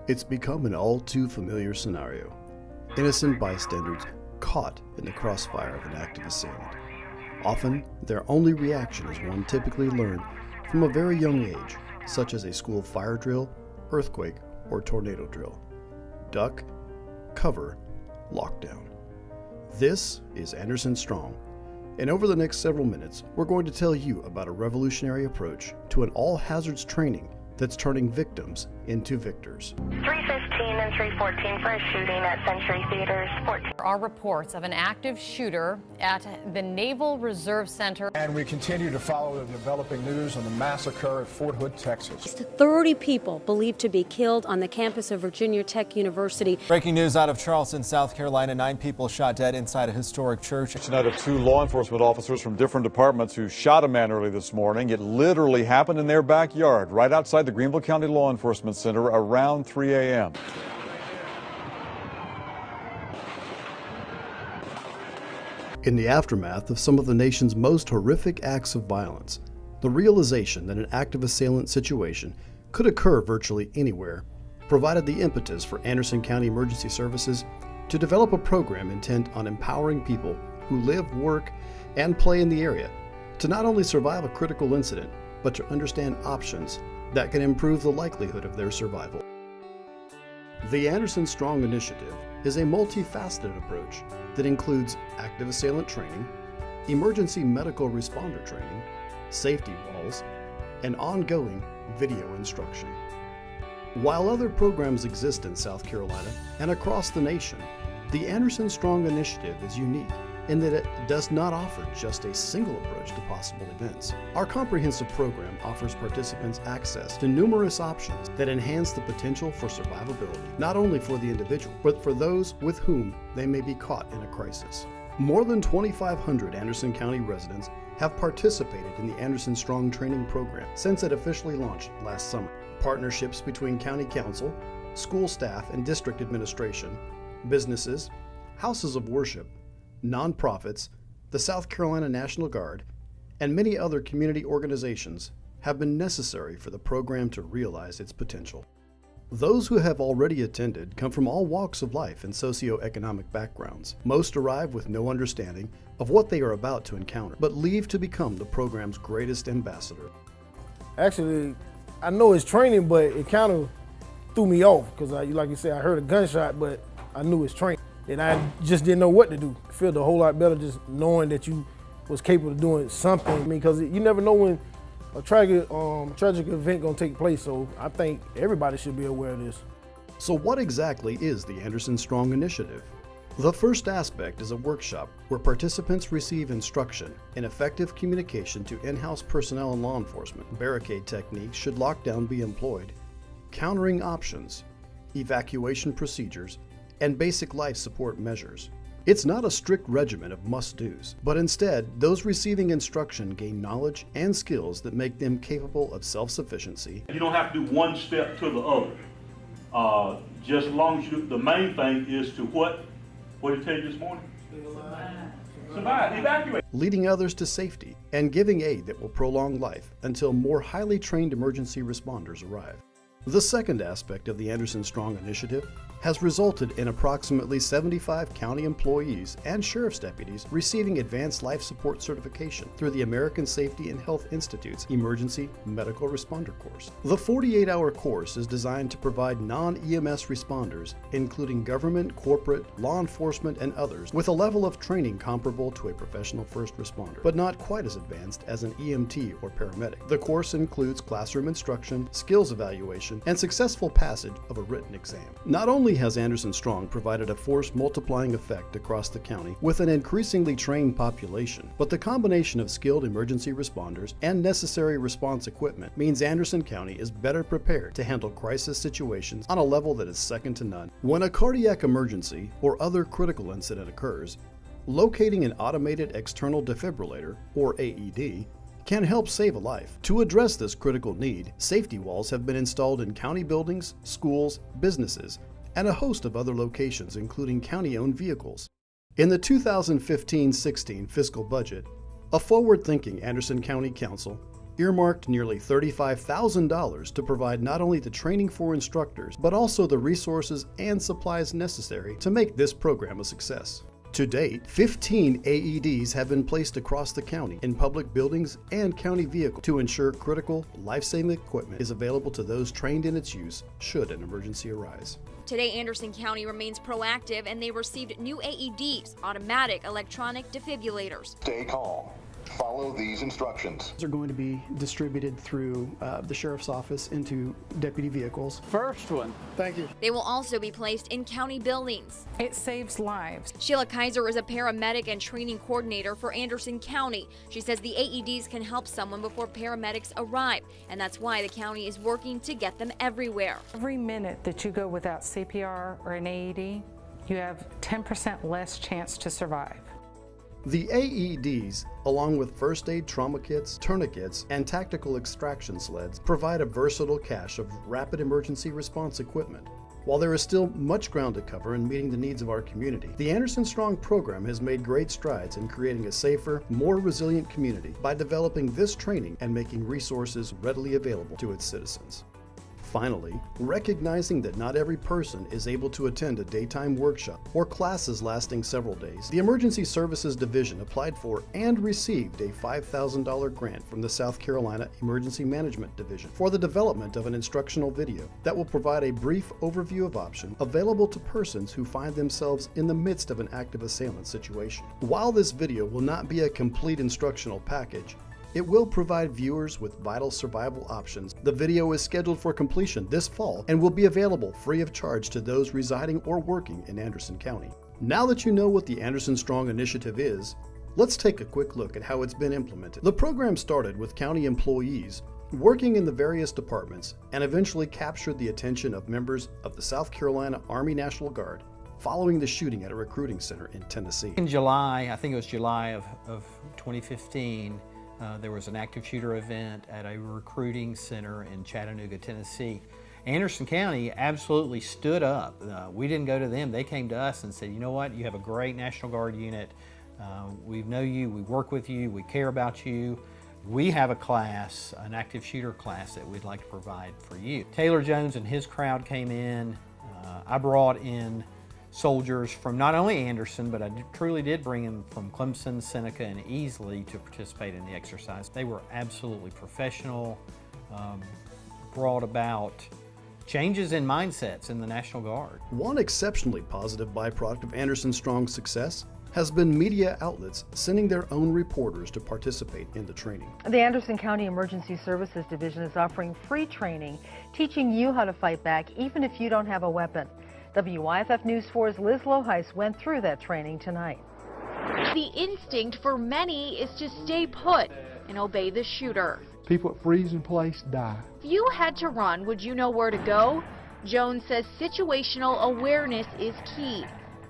It's become an all too familiar scenario. Innocent bystanders caught in the crossfire of an active assailant. Often, their only reaction is one typically learned from a very young age, such as a school fire drill, earthquake, or tornado drill. Duck, cover, lockdown. This is AndersonStrong, and over the next several minutes, we're going to tell you about a revolutionary approach to an all-hazards training that's turning victims into victors. 315 and 314 for a shooting at Century Theaters. There are reports of an active shooter at the Naval Reserve Center. And we continue to follow the developing news on the massacre at Fort Hood, Texas. 30 people believed to be killed on the campus of Virginia Tech University. Breaking news out of Charleston, South Carolina. 9 people shot dead inside a historic church. Tonight of 2 law enforcement officers from different departments who shot a man early this morning. It literally happened in their backyard, right outside the Greenville County Law Enforcement Center around 3 a.m. In the aftermath of some of the nation's most horrific acts of violence, the realization that an active assailant situation could occur virtually anywhere provided the impetus for Anderson County Emergency Services to develop a program intent on empowering people who live, work, and play in the area to not only survive a critical incident, but to understand options that can improve the likelihood of their survival. The AndersonStrong Initiative is a multifaceted approach that includes active assailant training, emergency medical responder training, safety walls, and ongoing video instruction. While other programs exist in South Carolina and across the nation, the AndersonStrong Initiative is unique in that it does not offer just a single approach to possible events. Our comprehensive program offers participants access to numerous options that enhance the potential for survivability, not only for the individual, but for those with whom they may be caught in a crisis. More than 2,500 Anderson County residents have participated in the AndersonStrong training program since it officially launched last summer. Partnerships between county council, school staff and district administration, businesses, houses of worship, nonprofits, the South Carolina National Guard, and many other community organizations have been necessary for the program to realize its potential. Those who have already attended come from all walks of life and socioeconomic backgrounds. Most arrive with no understanding of what they are about to encounter, but leave to become the program's greatest ambassador. Actually, I know it's training, but it kind of threw me off because, like you said, I heard a gunshot, but I knew it's training. And I just didn't know what to do. I felt a whole lot better just knowing that you was capable of doing something. I mean, because you never know when a tragic event gonna take place. So I think everybody should be aware of this. So what exactly is the AndersonStrong Initiative? The first aspect is a workshop where participants receive instruction in effective communication to in-house personnel and law enforcement, barricade techniques should lockdown be employed, countering options, evacuation procedures, and basic life support measures. It's not a strict regimen of must-dos, but instead, those receiving instruction gain knowledge and skills that make them capable of self-sufficiency. You don't have to do one step to the other. Just as long as the main thing is to what did it tell you this morning? Survive, evacuate. Leading others to safety and giving aid that will prolong life until more highly trained emergency responders arrive. The second aspect of the AndersonStrong Initiative has resulted in approximately 75 county employees and sheriff's deputies receiving advanced life support certification through the American Safety and Health Institute's Emergency Medical Responder course. The 48-hour course is designed to provide non-EMS responders, including government, corporate, law enforcement, and others, with a level of training comparable to a professional first responder, but not quite as advanced as an EMT or paramedic. The course includes classroom instruction, skills evaluation, and successful passage of a written exam. Not only has AndersonStrong provided a force multiplying effect across the county with an increasingly trained population, but the combination of skilled emergency responders and necessary response equipment means Anderson County is better prepared to handle crisis situations on a level that is second to none. When a cardiac emergency or other critical incident occurs, locating an automated external defibrillator, or AED, can help save a life. To address this critical need, safety walls have been installed in county buildings, schools, businesses, and a host of other locations, including county-owned vehicles. In the 2015-16 fiscal budget, a forward-thinking Anderson County Council earmarked nearly $35,000 to provide not only the training for instructors, but also the resources and supplies necessary to make this program a success. To date, 15 AEDs have been placed across the county in public buildings and county vehicles to ensure critical, life-saving equipment is available to those trained in its use should an emergency arise. Today, Anderson County remains proactive and they received new AEDs, automatic electronic defibrillators. Stay calm. Follow these instructions. They're going to be distributed through the sheriff's office into deputy vehicles. First one. Thank you. They will also be placed in county buildings. It saves lives. Sheila Kaiser is a paramedic and training coordinator for Anderson County. She says the AEDs can help someone before paramedics arrive, and that's why the county is working to get them everywhere. Every minute that you go without CPR or an AED, you have 10% less chance to survive. The AEDs, along with first aid trauma kits, tourniquets, and tactical extraction sleds, provide a versatile cache of rapid emergency response equipment. While there is still much ground to cover in meeting the needs of our community, the AndersonStrong program has made great strides in creating a safer, more resilient community by developing this training and making resources readily available to its citizens. Finally, recognizing that not every person is able to attend a daytime workshop or classes lasting several days, the Emergency Services Division applied for and received a $5,000 grant from the South Carolina Emergency Management Division for the development of an instructional video that will provide a brief overview of options available to persons who find themselves in the midst of an active assailant situation. While this video will not be a complete instructional package, it will provide viewers with vital survival options. The video is scheduled for completion this fall and will be available free of charge to those residing or working in Anderson County. Now that you know what the AndersonStrong Initiative is, let's take a quick look at how it's been implemented. The program started with county employees working in the various departments and eventually captured the attention of members of the South Carolina Army National Guard following the shooting at a recruiting center in Tennessee. In July, I think it was July of 2015, there was an active shooter event at a recruiting center in Chattanooga, Tennessee. Anderson County absolutely stood up. We didn't go to them, they came to us and said, you know what, you have a great National Guard unit. We know you, we work with you, we care about you. We have a class, an active shooter class that we'd like to provide for you. Taylor Jones and his crowd came in. I brought in soldiers from not only Anderson, but I truly did bring them from Clemson, Seneca, and Easley to participate in the exercise. They were absolutely professional, brought about changes in mindsets in the National Guard. One exceptionally positive byproduct of AndersonStrong's success has been media outlets sending their own reporters to participate in the training. The Anderson County Emergency Services Division is offering free training, teaching you how to fight back even if you don't have a weapon. WYFF News 4's Liz Loheis went through that training tonight. The instinct for many is to stay put and obey the shooter. People that freeze in place die. If you had to run, would you know where to go? Jones says situational awareness is key.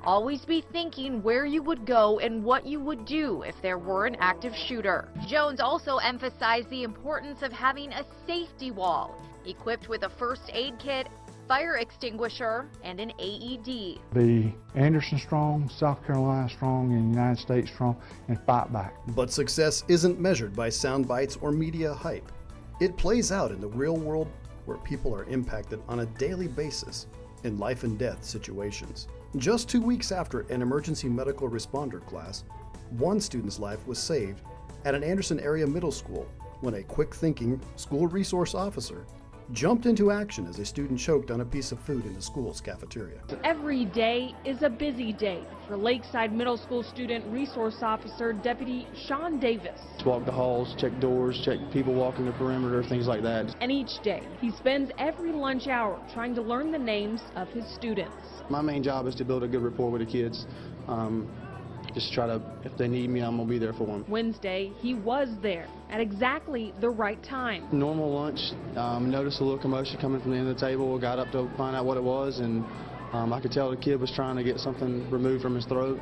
Always be thinking where you would go and what you would do if there were an active shooter. Jones also emphasized the importance of having a safety wall, equipped with a first aid kit, fire extinguisher, and an AED. Be Anderson strong, South Carolina strong, and United States strong, and fight back. But success isn't measured by sound bites or media hype. It plays out in the real world where people are impacted on a daily basis in life and death situations. Just 2 weeks after an emergency medical responder class, one student's life was saved at an Anderson area middle school when a quick-thinking school resource officer jumped into action as a student choked on a piece of food in the school's cafeteria. Every day is a busy day for Lakeside Middle School Student Resource Officer Deputy Sean Davis. Walk the halls, check doors, check people walking the perimeter, things like that. And each day, he spends every lunch hour trying to learn the names of his students. My main job is to build a good rapport with the kids. Just try to, if they need me, I'm going to be there for them. Wednesday, he was there at exactly the right time. Normal lunch, noticed a little commotion coming from the end of the table, got up to find out what it was, and I could tell the kid was trying to get something removed from his throat.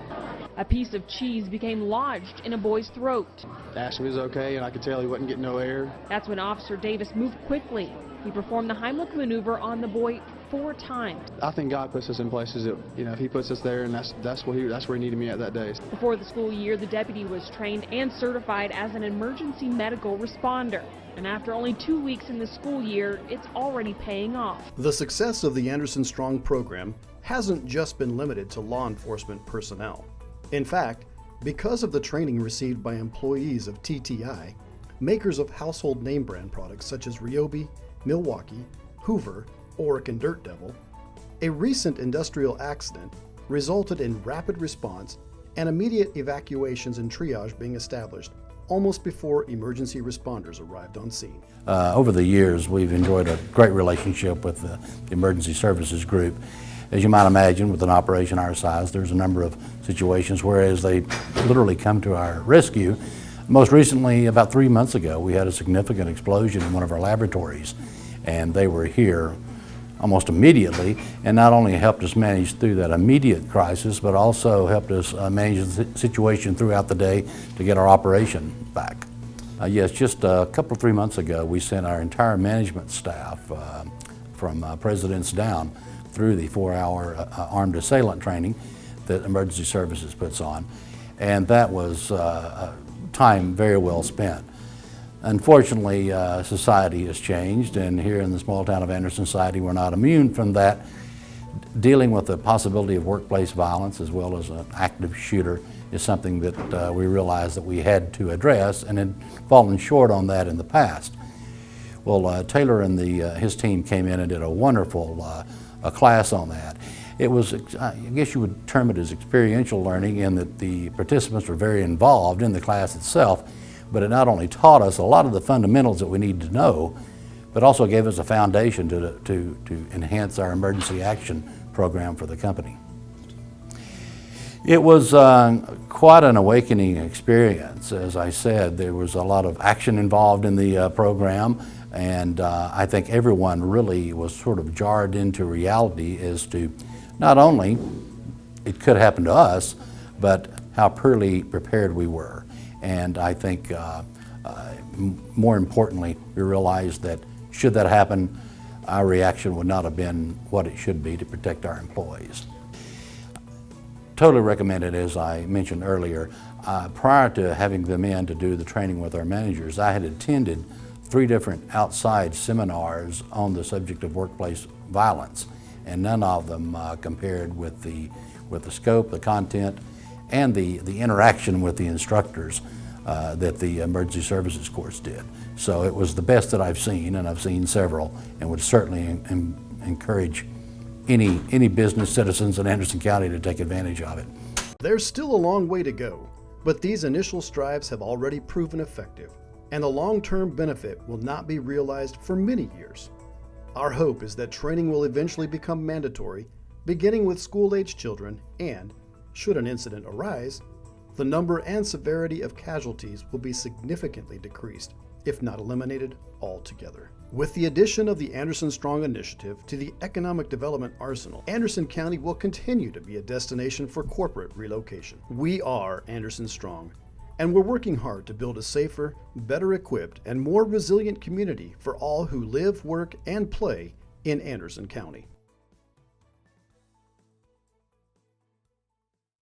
A piece of cheese became lodged in a boy's throat. Asked him if he was okay, and I could tell he wasn't getting no air. That's when Officer Davis moved quickly. He performed the Heimlich maneuver on the boy 4 times. I think God puts us in places that, you know, if He puts us there, and that's where He needed me at that day. Before the school year, the deputy was trained and certified as an emergency medical responder. And after only 2 weeks in the school year, it's already paying off. The success of the AndersonStrong program hasn't just been limited to law enforcement personnel. In fact, because of the training received by employees of TTI, makers of household name brand products such as Ryobi, Milwaukee, Hoover, Oric, and Dirt Devil, a recent industrial accident resulted in rapid response and immediate evacuations and triage being established almost before emergency responders arrived on scene. Over the years, we've enjoyed a great relationship with the Emergency Services Group. As you might imagine, with an operation our size, there's a number of situations whereas they literally come to our rescue. Most recently, about 3 months ago, we had a significant explosion in one of our laboratories, and they were here almost immediately, and not only helped us manage through that immediate crisis, but also helped us manage the situation throughout the day to get our operation back. Yes, just a couple, 3 months ago, we sent our entire management staff from presidents down through the 4-hour armed assailant training that Emergency Services puts on, and that was time very well spent. Unfortunately, society has changed, and here in the small town of Anderson Society, we're not immune from that. Dealing with the possibility of workplace violence as well as an active shooter is something that we realized that we had to address and had fallen short on that in the past. Well, Taylor and his team came in and did a wonderful a class on that. It was, I guess you would term it as experiential learning, in that the participants were very involved in the class itself, but it not only taught us a lot of the fundamentals that we need to know, but also gave us a foundation to enhance our emergency action program for the company. It was quite an awakening experience. As I said, there was a lot of action involved in the program, and I think everyone really was sort of jarred into reality as to not only it could happen to us, but how poorly prepared we were. And I think more importantly, we realized that should that happen, our reaction would not have been what it should be to protect our employees. Totally recommend it, as I mentioned earlier. Prior to having them in to do the training with our managers, I had attended 3 different outside seminars on the subject of workplace violence, and none of them compared with the scope, the content, and the interaction with the instructors that the emergency services course did. So it was the best that I've seen, and I've seen several, and would certainly encourage any business citizens in Anderson County to take advantage of it. There's still a long way to go, but these initial strives have already proven effective, and the long-term benefit will not be realized for many years. Our hope is that training will eventually become mandatory, beginning with school-age children, and, should an incident arise, the number and severity of casualties will be significantly decreased, if not eliminated altogether. With the addition of the AndersonStrong Initiative to the economic development arsenal, Anderson County will continue to be a destination for corporate relocation. We are AndersonStrong, and we're working hard to build a safer, better equipped, and more resilient community for all who live, work, and play in Anderson County.